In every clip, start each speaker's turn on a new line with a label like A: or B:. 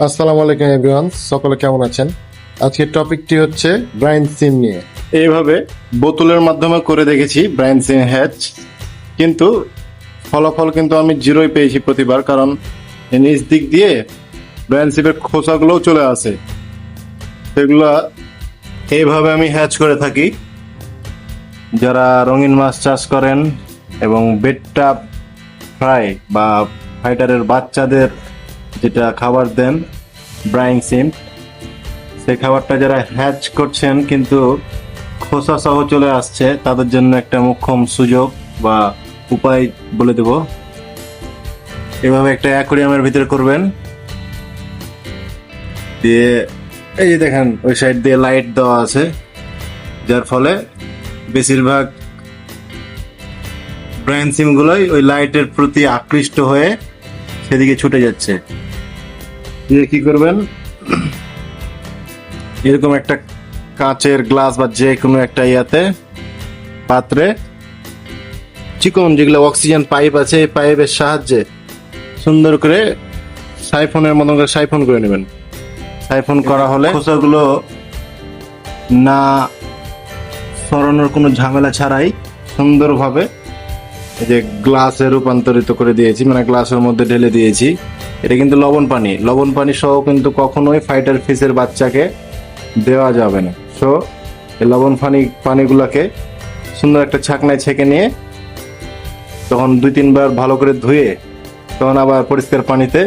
A: আসসালামু আলাইকুম এভরিওয়ান, সকলে কেমন আছেন? আজকের টপিকটি হচ্ছে ব্রাইন সিম নিয়ে। এইভাবে বোতলের মাধ্যমে করে দেখেছি ব্রাইন সিম হ্যাচ, কিন্তু ফলাফল কিন্তু আমি জিরোই পেয়েছি প্রতিবার, কারণ নিচ দিক দিয়ে ব্রাইন সিমের খোসাগুলোও চলে আসে। সেগুলা এইভাবে আমি হ্যাচ করে থাকি। যারা রঙিন মাছ চাষ করেন এবং বেডটা ফ্রাই বা ফাইটারের বাচ্চাদের যেটা খাবার দেন ব্রাইং সিম, সেই খাবারটা যারা হ্যাচ করছেন কিন্তু খোসা সহ চলে আসছে, তাদের জন্য একটা মোক্ষম সুযোগ বা উপায় বলে দেব। এভাবে একটা অ্যাকোয়ারিয়ামের ভিতরে করবেন, দিয়ে এই যে দেখেন ওই সাইড দিয়ে লাইট দেওয়া আছে, যার ফলে বেশিরভাগ ব্রাইন সিম গুলোই ওই লাইটের প্রতি আকৃষ্ট হয়ে সেদিকে ছুটে যাচ্ছে। দিয়ে কি করবেন, এরকম একটা কাঁচের গ্লাস বা যে কোনো একটা পাত্রে চিকন যেগুলো অক্সিজেন পাইপ আছে, এই পাইপের সাহায্যে সুন্দর করে সাইফনের মতন করে সাইফন করে নেবেন। সাইফন করা হলে খোসাগুলো না সরানোর কোনো ঝামেলা ছাড়াই সুন্দরভাবে এই যে গ্লাসে রূপান্তরিত করে দিয়েছি, মানে গ্লাসের মধ্যে ঢেলে দিয়েছি। এটা কিন্তু লবণ পানি সহ কিন্তু কখনোই ফাইটার ফিশের বাচ্চাকে দেওয়া যাবে না। সো এই পানিগুলোকে সুন্দর একটা ছাকনায় ছেঁকে নিয়ে তখন 2-3 বার ভালো করে ধুয়ে তখন আবার পরিষ্কার পানিতে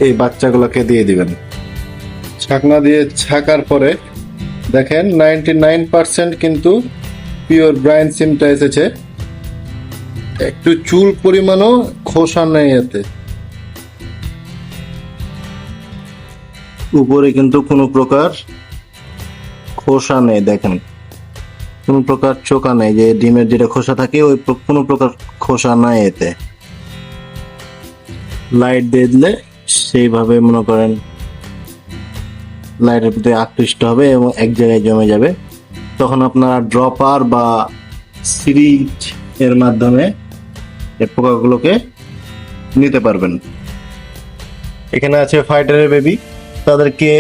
A: এই বাচ্চাগুলোকে দিয়ে দিবেন। ছাকনা দিয়ে ছাকার পরে দেখেন 99% কিন্তু পিওর ব্রাইন সিমটা এসেছে। একটু চুল পরিমাণও খোসা নেই এতে, উপরে কিন্তু কোনো প্রকার খোসা নেই। দেখেন কোনো প্রকার চোকা নেই, যে ডিমের যেটা খোসা থাকে ওই কোনো প্রকার খোসা নাই এতে। লাইট দিয়ে দিলে সেইভাবে মনে করেন লাইটের প্রতি আকৃষ্ট হবে এবং এক জায়গায় জমে যাবে। তখন আপনারা ড্রপার বা সিরিজ এর মাধ্যমে এই পোকাগুলোকে নিতে পারবেন। এখানে আছে ফাইটারের বেবি, তাদেরকে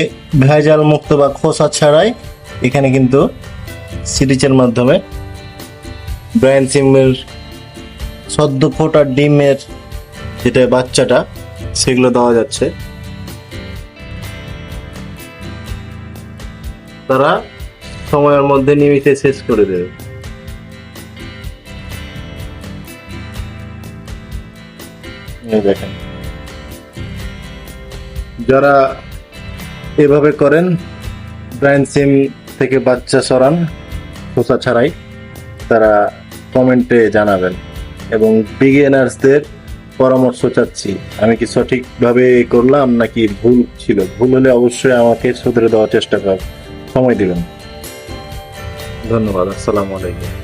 A: ভেজাল মুক্ত বা খোসা ছাড়াই এখানে কিন্তু সিরিজের মাধ্যমে ব্রাইন সিমের সদ্য ফোটা ডিমের যেটা বাচ্চাটা সেগুলো দেওয়া যাচ্ছে। তারা সময়ের মধ্যে নিমিষে শেষ করে দেবে। দেখেন যারা এভাবে করেন ব্রাইন সিম থেকে বাচ্চা সরান খোসা ছাড়াই, তারা কমেন্টে জানাবেন। এবং বিগিনার্সদের পরামর্শ চাচ্ছি, আমি কি সঠিকভাবে করলাম নাকি ভুল ছিল। ভুল হলে অবশ্যই আমাকে শুধরে দেওয়ার চেষ্টা কর, সময় দিবেন। ধন্যবাদ। আসসালামু আলাইকুম।